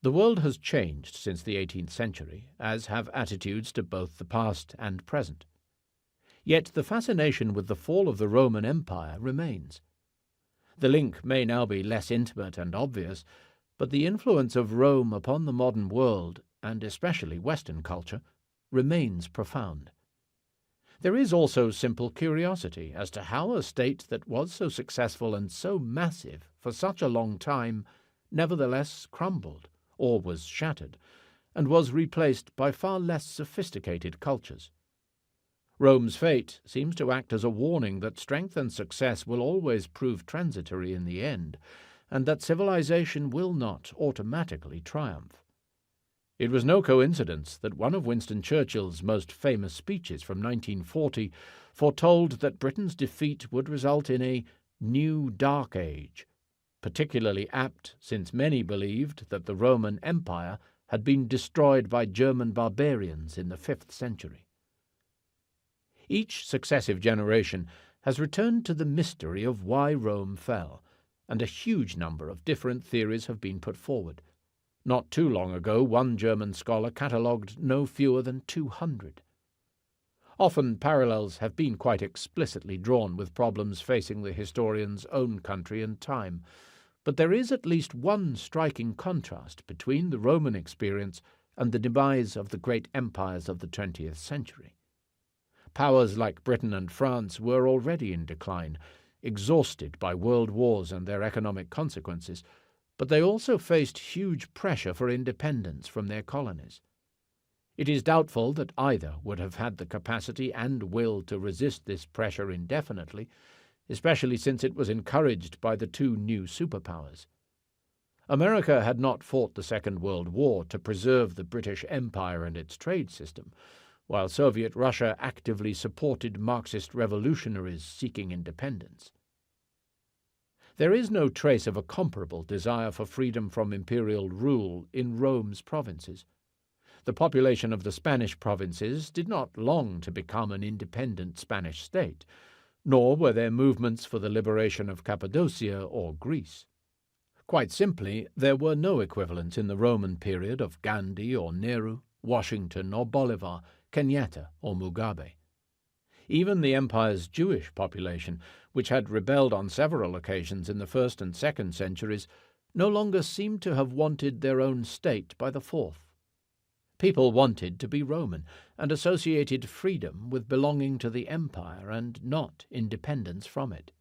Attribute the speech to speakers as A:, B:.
A: The world has changed since the 18th century, as have attitudes to both the past and present. Yet the fascination with the fall of the Roman Empire remains. The link may now be less intimate and obvious, but the influence of Rome upon the modern world, and especially Western culture, remains profound. There is also simple curiosity as to how a state that was so successful and so massive for such a long time nevertheless crumbled, or was shattered, and was replaced by far less sophisticated cultures. Rome's fate seems to act as a warning that strength and success will always prove transitory in the end, and that civilization will not automatically triumph. It was no coincidence that one of Winston Churchill's most famous speeches from 1940 foretold that Britain's defeat would result in a new dark age, particularly apt since many believed that the Roman Empire had been destroyed by German barbarians in the 5th century. Each successive generation has returned to the mystery of why Rome fell, and a huge number of different theories have been put forward. Not too long ago, one German scholar catalogued no fewer than 200. Often parallels have been quite explicitly drawn with problems facing the historian's own country and time, but there is at least one striking contrast between the Roman experience and the demise of the great empires of the 20th century. Powers like Britain and France were already in decline, exhausted by world wars and their economic consequences, but they also faced huge pressure for independence from their colonies. It is doubtful that either would have had the capacity and will to resist this pressure indefinitely, especially since it was encouraged by the two new superpowers. America had not fought the Second World War to preserve the British Empire and its trade system, while Soviet Russia actively supported Marxist revolutionaries seeking independence. There is no trace of a comparable desire for freedom from imperial rule in Rome's provinces. The population of the Spanish provinces did not long to become an independent Spanish state, nor were there movements for the liberation of Cappadocia or Greece. Quite simply, there were no equivalents in the Roman period of Gandhi or Nehru, Washington or Bolivar, Kenyatta or Mugabe. Even the empire's Jewish population, which had rebelled on several occasions in the 1st and 2nd centuries, no longer seemed to have wanted their own state by the 4th. People wanted to be Roman and associated freedom with belonging to the empire and not independence from it.